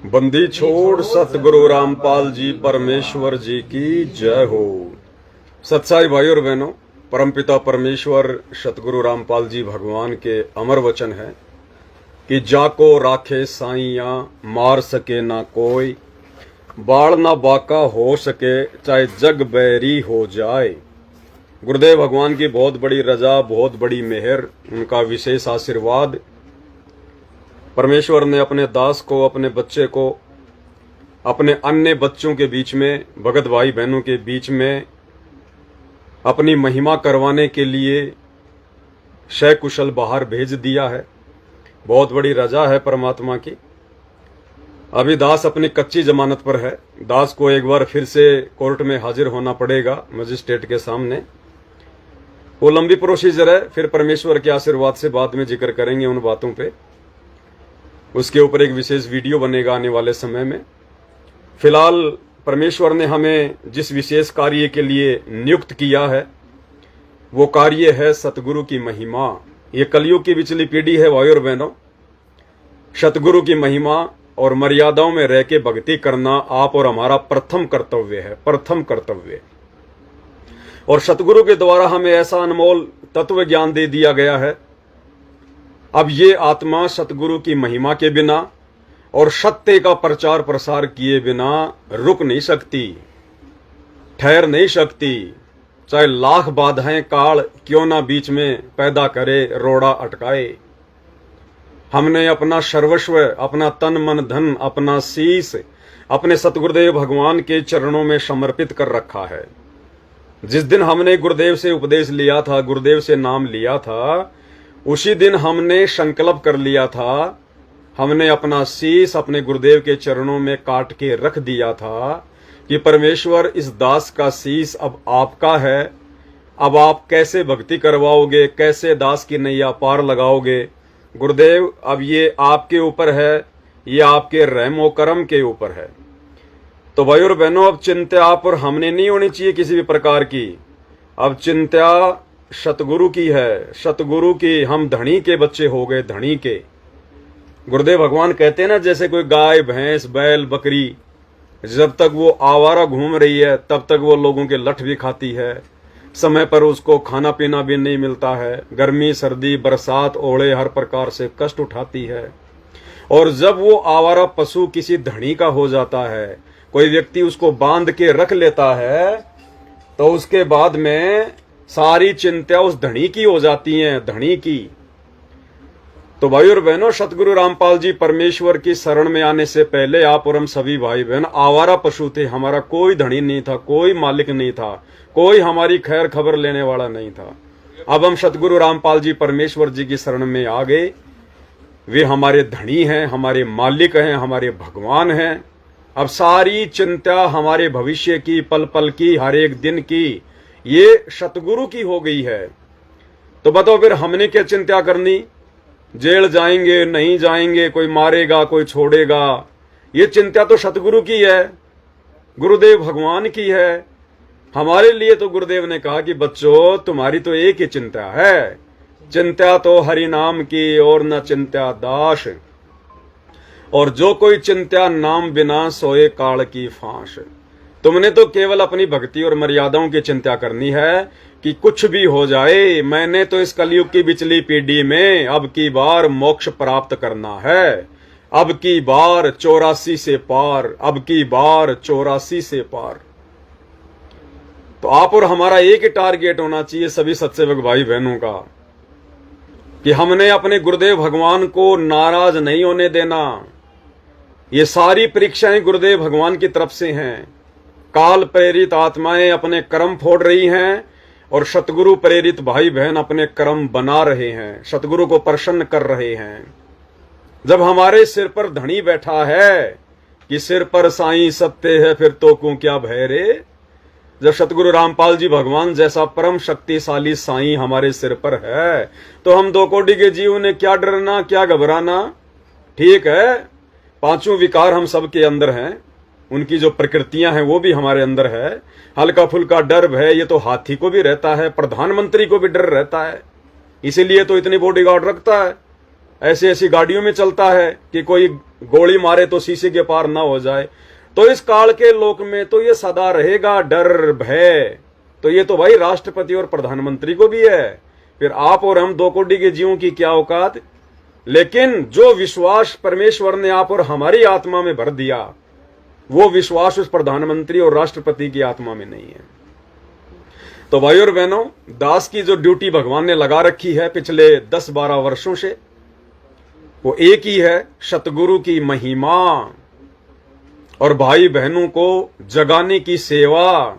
बंदी छोड़ सतगुरु रामपाल जी परमेश्वर जी की जय हो। सत्साई भाई और बहनों, परमपिता परमेश्वर सतगुरु रामपाल जी भगवान के अमर वचन है कि जाको राखे साइया मार सके ना कोई, बाढ़ ना बाका हो सके चाहे जग बैरी हो जाए। गुरुदेव भगवान की बहुत बड़ी रजा, बहुत बड़ी मेहर, उनका विशेष आशीर्वाद। परमेश्वर ने अपने दास को, अपने बच्चे को, अपने अन्य बच्चों के बीच में, भगत भाई बहनों के बीच में अपनी महिमा करवाने के लिए सकुशल बाहर भेज दिया है। बहुत बड़ी रजा है परमात्मा की। अभी दास अपनी कच्ची जमानत पर है। दास को एक बार फिर से कोर्ट में हाजिर होना पड़ेगा, मजिस्ट्रेट के सामने। वो लंबी प्रोसीजर है, फिर परमेश्वर के आशीर्वाद से बाद में जिक्र करेंगे उन बातों पे। उसके ऊपर एक विशेष वीडियो बनेगा आने वाले समय में। फिलहाल परमेश्वर ने हमें जिस विशेष कार्य के लिए नियुक्त किया है वो कार्य है सतगुरु की महिमा। ये कलयुग की पिछली पीढ़ी है भाई और बहनों। सतगुरु की महिमा और मर्यादाओं में रह के भक्ति करना आप और हमारा प्रथम कर्तव्य है, प्रथम कर्तव्य। और सतगुरु के द्वारा हमें ऐसा अनमोल तत्व ज्ञान दे दिया गया है। अब ये आत्मा सतगुरु की महिमा के बिना और सत्य का प्रचार प्रसार किए बिना रुक नहीं सकती, ठहर नहीं सकती। चाहे लाख बाधाएं काल क्यों ना बीच में पैदा करे, रोड़ा अटकाए। हमने अपना सर्वस्व, अपना तन मन धन, अपना शीश अपने सतगुरुदेव भगवान के चरणों में समर्पित कर रखा है। जिस दिन हमने गुरुदेव से उपदेश लिया था, गुरुदेव से नाम लिया था, उसी दिन हमने संकल्प कर लिया था, हमने अपना शीश अपने गुरुदेव के चरणों में काट के रख दिया था कि परमेश्वर, इस दास का शीश अब आपका है। अब आप कैसे भक्ति करवाओगे, कैसे दास की नैया पार लगाओगे गुरुदेव, अब ये आपके ऊपर है, ये आपके रहमो करम के ऊपर है। तो भाई और बहनों, अब चिंता आप और हमने नहीं होनी चाहिए किसी भी प्रकार की। अब चिंता सतगुरु की है, सतगुरु की। हम धनी के बच्चे हो गए, धनी के। गुरुदेव भगवान कहते हैं ना, जैसे कोई गाय, भैंस, बैल, बकरी जब तक वो आवारा घूम रही है तब तक वो लोगों के लठ भी खाती है, समय पर उसको खाना पीना भी नहीं मिलता है, गर्मी सर्दी बरसात ओले हर प्रकार से कष्ट उठाती है। और जब वो आवारा पशु किसी धनी का हो जाता है, कोई व्यक्ति उसको बांध के रख लेता है, तो उसके बाद में सारी चिंता उस धनी की हो जाती है, धनी की। तो भाई और बहनों, सतगुरु रामपाल जी परमेश्वर की शरण में आने से पहले आप और हम सभी भाई बहन आवारा पशु थे। हमारा कोई धनी नहीं था, कोई मालिक नहीं था, कोई हमारी खैर खबर लेने वाला नहीं था। अब हम सतगुरु रामपाल जी परमेश्वर जी की शरण में आ गए। वे हमारे धनी हैं, हमारे मालिक हैं, हमारे भगवान हैं। अब सारी चिंता हमारे भविष्य की, पल पल की, हर एक दिन की, ये सतगुरु की हो गई है। तो बताओ फिर हमने क्या चिंता करनी? जेल जाएंगे, नहीं जाएंगे, कोई मारेगा, कोई छोड़ेगा, ये चिंता तो सतगुरु की है, गुरुदेव भगवान की है। हमारे लिए तो गुरुदेव ने कहा कि बच्चों, तुम्हारी तो एक ही चिंता है, चिंता तो हरि नाम की और न चिंता दास। और जो कोई चिंता नाम बिना सोए काल की फांस। तुमने तो केवल अपनी भक्ति और मर्यादाओं की चिंता करनी है कि कुछ भी हो जाए, मैंने तो इस कलयुग की पिछली पीढ़ी में अब की बार मोक्ष प्राप्त करना है। अब की बार 84 से पार, अब की बार 84 से पार। तो आप और हमारा एक ही टारगेट होना चाहिए सभी सत्सेवक भाई बहनों का कि हमने अपने गुरुदेव भगवान को नाराज नहीं होने देना। ये सारी परीक्षाएं गुरुदेव भगवान की तरफ से हैं। काल प्रेरित आत्माएं अपने कर्म फोड़ रही हैं और सतगुरु प्रेरित भाई बहन अपने कर्म बना रहे हैं, सतगुरु को प्रसन्न कर रहे हैं। जब हमारे सिर पर धनी बैठा है कि सिर पर साईं सत्य है, फिर तो को क्या भय रे। जब सतगुरु रामपाल जी भगवान जैसा परम शक्तिशाली साईं हमारे सिर पर है, तो हम दो कोटि के जीव ने क्या डरना, क्या घबराना। ठीक है, पांचों विकार हम सबके अंदर हैं, उनकी जो प्रकृतियां हैं वो भी हमारे अंदर है। हल्का फुल्का डर भय ये तो हाथी को भी रहता है, प्रधानमंत्री को भी डर रहता है, इसीलिए तो इतनी बॉडीगार्ड रखता है। ऐसी ऐसी गाड़ियों में चलता है कि कोई गोली मारे तो शीशे के पार ना हो जाए। तो इस काल के लोक में तो ये सदा रहेगा डर भय। तो ये तो भाई राष्ट्रपति और प्रधानमंत्री को भी है, फिर आप और हम 2 कोटि के जीवों की क्या औकात। लेकिन जो विश्वास परमेश्वर ने आप और हमारी आत्मा में भर दिया, वो विश्वास उस प्रधानमंत्री और राष्ट्रपति की आत्मा में नहीं है। तो भाई और बहनों, दास की जो ड्यूटी भगवान ने लगा रखी है पिछले 10-12 वर्षों से, वो एक ही है, सतगुरु की महिमा और भाई बहनों को जगाने की सेवा।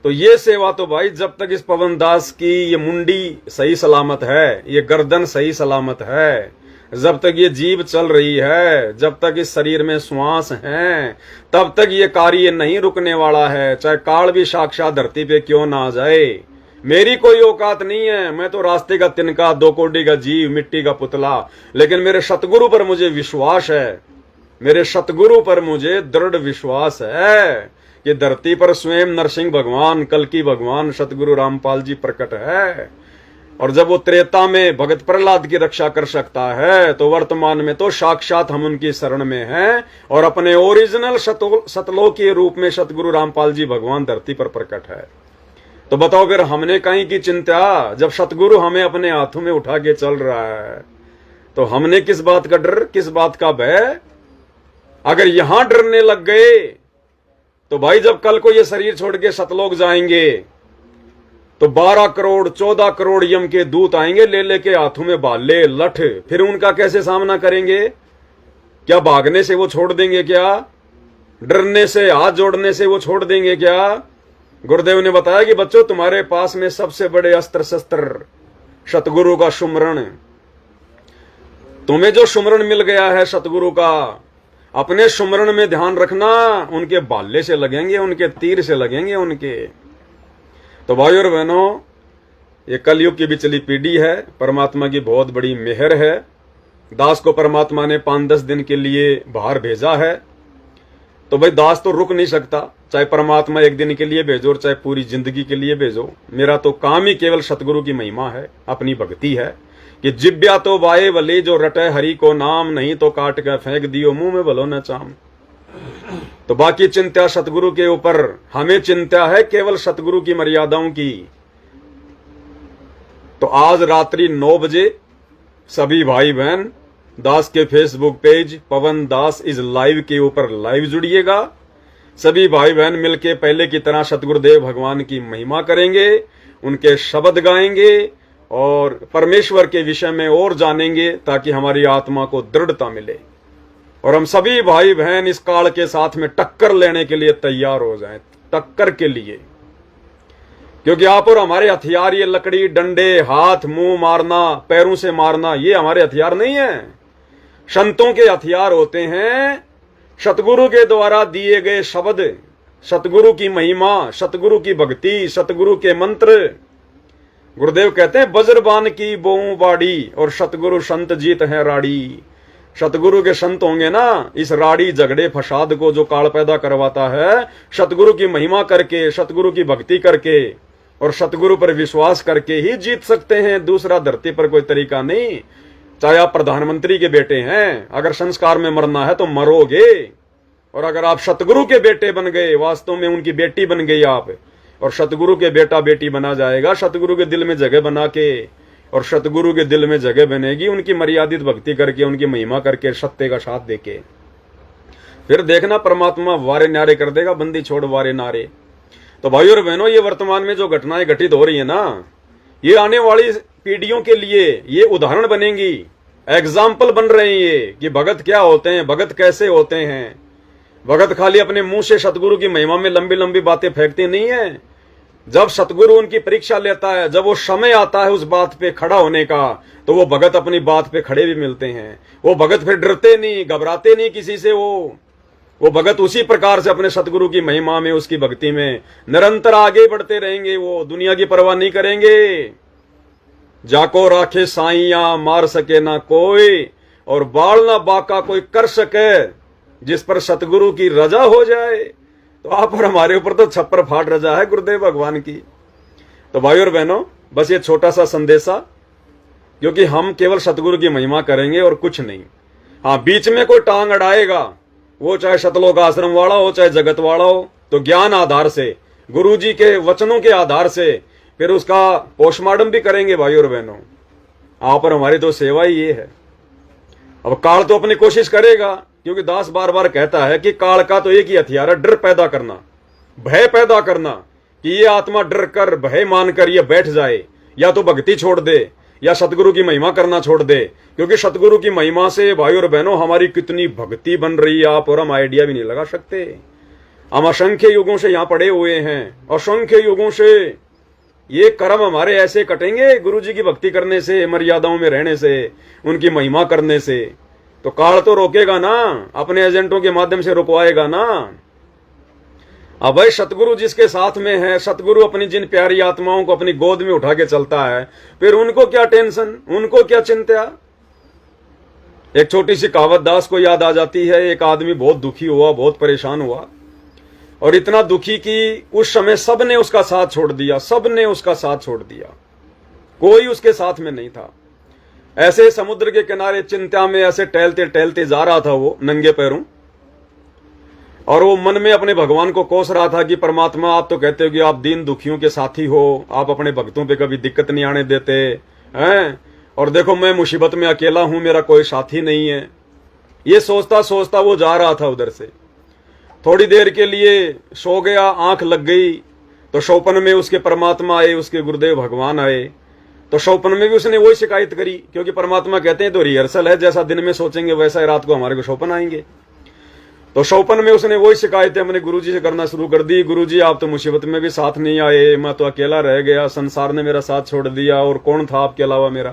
तो ये सेवा तो भाई जब तक इस पवन दास की ये मुंडी सही सलामत है, ये गर्दन सही सलामत है, जब तक ये जीभ चल रही है, जब तक इस शरीर में श्वास है, तब तक ये कार्य नहीं रुकने वाला है। चाहे काल भी साक्षात धरती पे क्यों ना आ जाए, मेरी कोई औकात नहीं है। मैं तो रास्ते का तिनका, 2 कोटि का जीव, मिट्टी का पुतला। लेकिन मेरे सतगुरु पर मुझे विश्वास है, मेरे सतगुरु पर मुझे दृढ़ विश्वास है कि धरती पर स्वयं नरसिंह भगवान, कल्कि भगवान, सतगुरु रामपाल जी प्रकट है। और जब वो त्रेता में भगत प्रहलाद की रक्षा कर सकता है, तो वर्तमान में तो साक्षात हम उनकी शरण में हैं और अपने ओरिजिनल सतलोक के रूप में सतगुरु रामपाल जी भगवान धरती पर प्रकट है। तो बताओ फिर हमने कहीं की चिंता, जब सतगुरु हमें अपने हाथों में उठा के चल रहा है, तो हमने किस बात का डर, किस बात का भय। अगर यहां डरने लग गए तो भाई जब कल को ये शरीर छोड़ के सतलोक जाएंगे तो 12 करोड़ 14 करोड़ यम के दूत आएंगे, ले लेके हाथों में भाले लठ। फिर उनका कैसे सामना करेंगे? क्या भागने से वो छोड़ देंगे? क्या डरने से, हाथ जोड़ने से वो छोड़ देंगे क्या? गुरुदेव ने बताया कि बच्चों, तुम्हारे पास में सबसे बड़े अस्त्र शस्त्र सतगुरु का सुमरण। तुम्हें जो सुमरण मिल गया है सतगुरु का, अपने सुमरण में ध्यान रखना। उनके भाले से लगेंगे, उनके तीर से लगेंगे उनके। तो भाई और बहनों, ये कलयुग की बिचली पीढ़ी है, परमात्मा की बहुत बड़ी मेहर है। दास को परमात्मा ने 5-10 दिन के लिए बाहर भेजा है, तो भाई दास तो रुक नहीं सकता, चाहे परमात्मा 1 दिन के लिए भेजो और चाहे पूरी जिंदगी के लिए भेजो। मेरा तो काम ही केवल सतगुरु की महिमा है, अपनी भक्ति है कि जिब्या तो बाए भले जो रटे हरि को नाम, नहीं तो काट कर फेंक दियो मुंह में भलो न चाम। तो बाकी चिंता सतगुरु के ऊपर, हमें चिंता है केवल सतगुरु की मर्यादाओं की। तो आज रात्रि 9 बजे सभी भाई बहन दास के Facebook page Pawan Das is live के ऊपर लाइव जुड़िएगा। सभी भाई बहन मिलके पहले की तरह सतगुरुदेव भगवान की महिमा करेंगे, उनके शब्द गाएंगे और परमेश्वर के विषय में और जानेंगे, ताकि हमारी आत्मा को दृढ़ता मिले और हम सभी भाई बहन इस काल के साथ में टक्कर लेने के लिए तैयार हो जाएं, टक्कर के लिए। क्योंकि आप और हमारे हथियार, ये लकड़ी, डंडे, हाथ, मुंह मारना, पैरों से मारना, ये हमारे हथियार नहीं है। संतों के हथियार होते हैं सतगुरु के द्वारा दिए गए शब्द, सतगुरु की महिमा, सतगुरु की भक्ति, सतगुरु के मंत्र। गुरुदेव कहते हैं वज्रबान की बोऊ बाड़ी और सतगुरु संत जीत है राड़ी। सतगुरु के संत होंगे ना, इस राड़ी झगड़े फसाद को जो काल पैदा करवाता है, सतगुरु की महिमा करके, सतगुरु की भक्ति करके और सतगुरु पर विश्वास करके ही जीत सकते हैं। दूसरा धरती पर कोई तरीका नहीं। चाहे आप प्रधानमंत्री के बेटे हैं, अगर संस्कार में मरना है तो मरोगे। और अगर आप सतगुरु के बेटे बन गए, वास्तव में उनकी बेटी बन गई आप, और सतगुरु के बेटा बेटी बना जाएगा, सतगुरु के दिल में जगह बना के, और सतगुरु के दिल में जगह बनेगी उनकी मर्यादित भक्ति करके, उनकी महिमा करके, सत्य का साथ देके। फिर देखना परमात्मा वारे न्यारे कर देगा, बंदी छोड़ वारे नारे। तो भाई और बहनों, ये वर्तमान में जो घटनाएं घटित हो रही है ना, ये आने वाली पीढ़ियों के लिए ये उदाहरण बनेंगी, एग्जाम्पल बन रहे हैं ये कि भगत क्या होते हैं, भगत कैसे होते हैं। भगत खाली अपने मुंह से सतगुरु की महिमा में लंबी लंबी बातें फेंकते नहीं है। जब सतगुरु उनकी परीक्षा लेता है, जब वो समय आता है उस बात पे खड़ा होने का, तो वो भगत अपनी बात पे खड़े भी मिलते हैं। वो भगत फिर डरते नहीं, घबराते नहीं किसी से। वो भगत उसी प्रकार से अपने सतगुरु की महिमा में, उसकी भक्ति में निरंतर आगे बढ़ते रहेंगे। वो दुनिया की परवाह नहीं करेंगे। जाको राखे साइया मार सके ना कोई, और बाल ना बाका कोई कर सके, जिस पर सतगुरु की रजा हो जाए। तो आप और हमारे ऊपर तो छप्पर फाड़ रजा है गुरुदेव भगवान की। तो भाई और बहनों, बस ये छोटा सा संदेशा क्योंकि हम केवल सतगुरु की महिमा करेंगे और कुछ नहीं। हाँ, बीच में कोई टांग अड़ाएगा, वो चाहे शतलोक आश्रम वाला हो चाहे जगत वाला हो, तो ज्ञान आधार से, गुरु जी के वचनों के आधार से फिर उसका पोस्टमार्टम भी करेंगे भाई और बहनों। आप और हमारी तो सेवा ही ये है। अब काल तो अपनी कोशिश करेगा, क्योंकि दास बार बार कहता है कि काल का तो एक ही हथियार है, डर पैदा करना, भय पैदा करना, कि ये आत्मा डर कर भय मानकर ये बैठ जाए, या तो भक्ति छोड़ दे या सतगुरु की महिमा करना छोड़ दे। क्योंकि सतगुरु की महिमा से भाई और बहनों हमारी कितनी भक्ति बन रही है, आप और हम आइडिया भी नहीं लगा सकते। हम असंख्य युगों से यहां पड़े हुए हैं, असंख्य युगों से। ये कर्म हमारे ऐसे कटेंगे गुरु जी की भक्ति करने से, मर्यादाओं में रहने से, उनकी महिमा करने से। तो काल तो रोकेगा ना, अपने एजेंटों के माध्यम से रुकवाएगा ना। अब भाई सतगुरु जिसके साथ में है, सतगुरु अपनी जिन प्यारी आत्माओं को अपनी गोद में उठा के चलता है, फिर उनको क्या टेंशन, उनको क्या चिंता। एक छोटी सी कहावत दास को याद आ जाती है। एक आदमी बहुत दुखी हुआ, बहुत परेशान हुआ, और इतना दुखी कि उस समय सबने उसका साथ छोड़ दिया, सबने उसका साथ छोड़ दिया, कोई उसके साथ में नहीं था। ऐसे समुद्र के किनारे चिंता में ऐसे टहलते टहलते जा रहा था वो नंगे पैरों, और वो मन में अपने भगवान को कोस रहा था कि परमात्मा, आप तो कहते हो कि आप दीन दुखियों के साथी हो, आप अपने भक्तों पे कभी दिक्कत नहीं आने देते हैं, और देखो मैं मुसीबत में अकेला हूं, मेरा कोई साथी नहीं है। ये सोचता सोचता वो जा रहा था उधर से। थोड़ी देर के लिए सो गया, आंख लग गई, तो स्वप्न में उसके परमात्मा आए, उसके गुरुदेव भगवान आए। तो स्वप्न में भी उसने वही शिकायत करी, क्योंकि परमात्मा कहते हैं तो रिहर्सल है, जैसा दिन में सोचेंगे वैसा ही रात को हमारे को स्वप्न आएंगे। तो स्वप्न में उसने वही शिकायतें अपने गुरुजी से करना शुरू कर दी। गुरुजी, आप तो मुसीबत में भी साथ नहीं आए, मैं तो अकेला रह गया, संसार ने मेरा साथ छोड़ दिया, और कौन था आपके अलावा मेरा।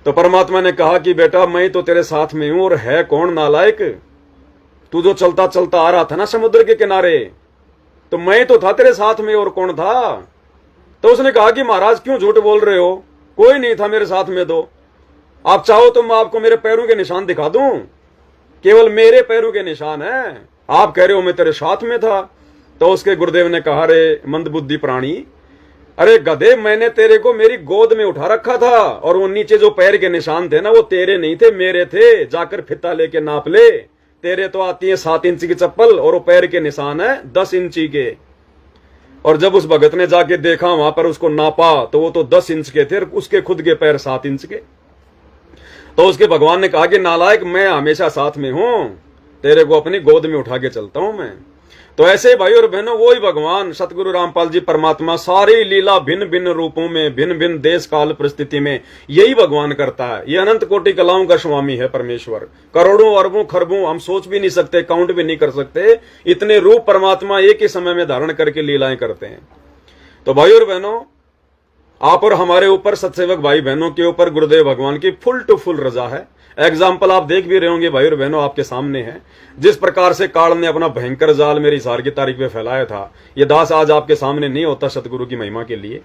तो परमात्मा ने कहा कि बेटा, मैं तो तेरे साथ में हूं, और है कौन नालायक, तू जो चलता चलता आ रहा था ना समुद्र के किनारे, तो मैं तो था तेरे साथ में, और कौन था। तो उसने कहा कि महाराज क्यों झूठ बोल रहे हो, कोई नहीं था मेरे साथ में। तो आप चाहो तो मैं आपको मेरे पैरों के निशान दिखा दूं, केवल मेरे पैरों के निशान है, आप कह रहे हो मैं तेरे साथ में था। तो उसके गुरुदेव ने कहा, रे मंदबुद्धि प्राणी, अरे गधे, मैंने तेरे को मेरी गोद में उठा रखा था, और वो नीचे जो पैर के निशान थे ना, वो तेरे नहीं थे, मेरे थे। जाकर फिता लेके नाप ले, तेरे तो आती है 7 इंच की चप्पल, और वो पैर के निशान है 10 इंची के। और जब उस भगत ने जाके देखा, वहां पर उसको नापा, तो वो तो 10 इंच के थे, उसके खुद के पैर 7 इंच के। तो उसके भगवान ने कहा कि नालायक, मैं हमेशा साथ में हूं, तेरे को अपनी गोद में उठा के चलता हूं मैं। तो ऐसे भाई और बहनों, वो ही भगवान सतगुरु रामपाल जी परमात्मा सारी लीला भिन्न भिन्न रूपों में, भिन्न भिन्न देश काल परिस्थिति में यही भगवान करता है। ये अनंत कोटि कलाओं का स्वामी है परमेश्वर। करोड़ों अरबों खरबों हम सोच भी नहीं सकते, काउंट भी नहीं कर सकते, इतने रूप परमात्मा एक ही समय में धारण करके लीलाएं करते हैं। तो भाई और बहनों, आप और हमारे ऊपर, सत्सेवक भाई बहनों के ऊपर गुरुदेव भगवान की फुल टू फुल रजा है। एग्जाम्पल आप देख भी रहे होंगे भाई और बहनों, आपके सामने है। जिस प्रकार से काल ने अपना भयंकर जाल मेरी इसार की तारीख में फैलाया था, ये दास आज आपके सामने नहीं होता सतगुरु की महिमा के लिए,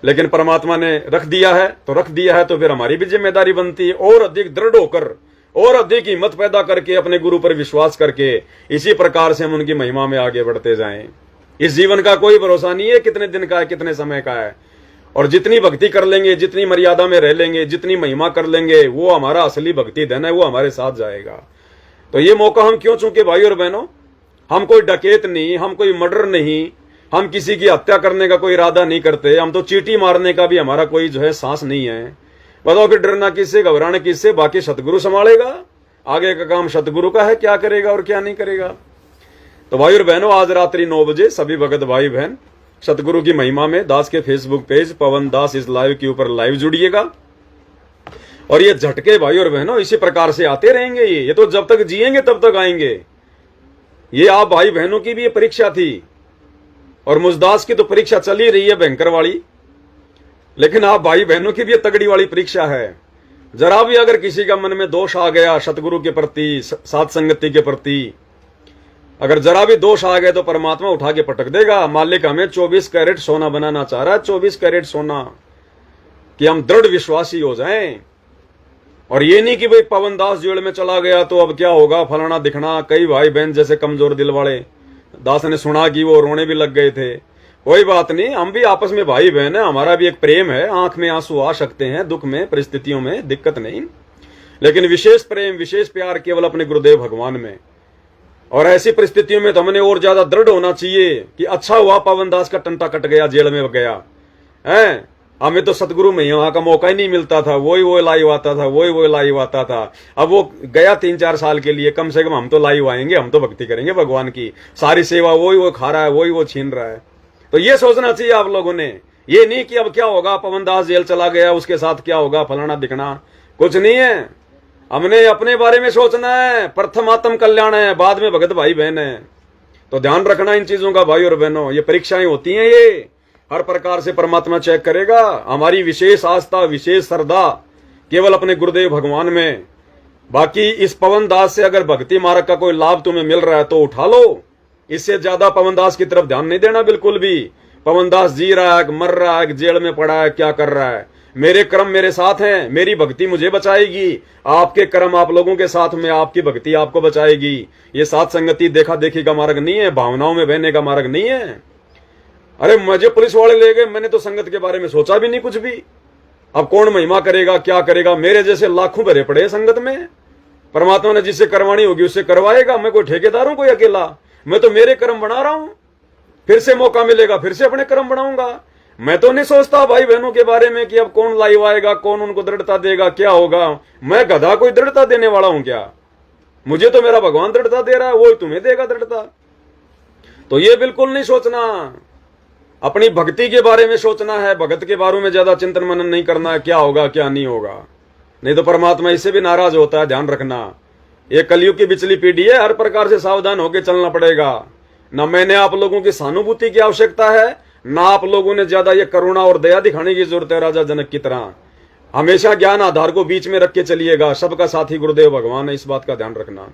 लेकिन परमात्मा ने रख दिया है तो रख दिया है, तो फिर हमारी भी जिम्मेदारी बनती है और अधिक दृढ़ होकर और अधिक हिम्मत पैदा करके अपने गुरु पर विश्वास करके इसी प्रकार से हम उनकी महिमा में आगे बढ़ते जाएं। इस जीवन का कोई भरोसा नहीं है कितने दिन का है, कितने समय का है, और जितनी भक्ति कर लेंगे, जितनी मर्यादा में रह लेंगे, जितनी महिमा कर लेंगे, वो हमारा असली भक्ति धन है, वो हमारे साथ जाएगा। तो ये मौका हम क्यों चूके भाई और बहनों, हम कोई डकैत नहीं, हम कोई मर्डर नहीं, हम किसी की हत्या करने का कोई इरादा नहीं करते, हम तो चींटी मारने का भी हमारा कोई जो है सांस नहीं है। बताओ फिर डरना किससे, घबराना किससे, बाकी सतगुरु संभालेगा, आगे का काम सतगुरु का है, क्या करेगा और क्या नहीं करेगा। तो भाई और बहनों, आज रात्रि 9 बजे सभी भगत भाई बहन सतगुरु की महिमा में दास के फेसबुक पेज पवन दास इस लाइव के ऊपर लाइव जुड़िएगा। और ये झटके भाई और बहनों इसी प्रकार से आते रहेंगे, ये तो जब तक जिएंगे तब तक आएंगे। ये आप भाई बहनों की भी ये परीक्षा थी, और मुजदास की तो परीक्षा चल ही रही है भयंकर वाली, लेकिन आप भाई बहनों की भी ये तगड़ी वाली परीक्षा है। जरा भी अगर किसी का मन में दोष आ गया सतगुरु के प्रति, साथ संगति के प्रति, अगर जरा भी दोष आ गए तो परमात्मा उठा के पटक देगा। मालिक हमें 24 कैरेट सोना बनाना चाह रहा है, 24 कैरेट सोना, कि हम दृढ़ विश्वासी हो जाएं। और ये नहीं कि भाई पवन दास जेल में चला गया तो अब क्या होगा, फलाना दिखना। कई भाई बहन जैसे कमजोर दिल वाले दास ने सुना कि वो रोने भी लग गए थे, कोई बात नहीं, हम भी आपस में भाई बहन है, हमारा भी एक प्रेम है, आंख में आंसू आ सकते हैं दुख में, परिस्थितियों में, दिक्कत नहीं, लेकिन विशेष प्रेम विशेष प्यार केवल अपने गुरुदेव भगवान में। और ऐसी परिस्थितियों में तो हमने और ज्यादा दृढ़ होना चाहिए कि अच्छा हुआ पवन दास का टंटा कट गया, जेल में गया है। हमें तो सतगुरु में वहां का मौका ही नहीं मिलता था, वही लाइव आता था, वही लाइव आता था। अब वो गया 3-4 साल के लिए, कम से कम हम तो लाइव आएंगे, हम तो भक्ति करेंगे भगवान की, सारी सेवा वही वो खा रहा है, वही वो छीन रहा है। तो ये सोचना चाहिए आप लोगों ने, ये नहीं कि अब क्या होगा, पवन दास जेल चला गया उसके साथ क्या होगा, फलाना दिखना, कुछ नहीं है। हमने अपने बारे में सोचना है, प्रथम आत्म कल्याण है, बाद में भगत भाई बहन है। तो ध्यान रखना इन चीजों का भाई और बहनों, ये परीक्षाएं होती हैं, ये हर प्रकार से परमात्मा चेक करेगा। हमारी विशेष आस्था विशेष श्रद्धा केवल अपने गुरुदेव भगवान में। बाकी इस पवन दास से अगर भक्ति मार्ग का कोई लाभ तुम्हें मिल रहा है तो उठा लो, इससे ज्यादा पवन दास की तरफ ध्यान नहीं देना बिल्कुल भी। पवन दास जी रहा है, मर रहा है, जेल में पड़ा है, क्या कर रहा है, मेरे कर्म मेरे साथ हैं, मेरी भक्ति मुझे बचाएगी, आपके कर्म आप लोगों के साथ में, आपकी भक्ति आपको बचाएगी। ये साथ संगति देखा देखी का मार्ग नहीं है, भावनाओं में बहने का मार्ग नहीं है। अरे मुझे पुलिस वाले ले गए, मैंने तो संगत के बारे में सोचा भी नहीं कुछ भी। अब कौन महिमा करेगा, क्या करेगा, मेरे जैसे लाखों भरे पड़े संगत में। परमात्मा ने जिससे करवानी होगी उससे करवाएगा, मैं कोई ठेकेदार हूं कोई अकेला, मैं तो मेरे कर्म बना रहा हूं, फिर से मौका मिलेगा फिर से अपने कर्म बनाऊंगा। मैं तो नहीं सोचता भाई बहनों के बारे में कि अब कौन लाइव आएगा, कौन उनको दृढ़ता देगा, क्या होगा। मैं गधा कोई दृढ़ता देने वाला हूं क्या, मुझे तो मेरा भगवान दृढ़ता दे रहा है, वो तुम्हें देगा दृढ़ता। तो ये बिल्कुल नहीं सोचना, अपनी भक्ति के बारे में सोचना है, भगत के बारे में ज्यादा चिंतन मनन नहीं करना है, क्या होगा क्या नहीं होगा, नहीं तो परमात्मा इससे भी नाराज होता है। ध्यान रखना, ये कलयुग की बिचली पीढ़ी है, हर प्रकार से सावधान होकर चलना पड़ेगा। न मैंने आप लोगों की सहानुभूति की आवश्यकता है, ना आप लोगों ने ज्यादा ये करुणा और दया दिखाने की जरूरत है राजा जनक की तरह। हमेशा ज्ञान आधार को बीच में रख के चलिएगा, सबका साथी गुरुदेव भगवान है, इस बात का ध्यान रखना।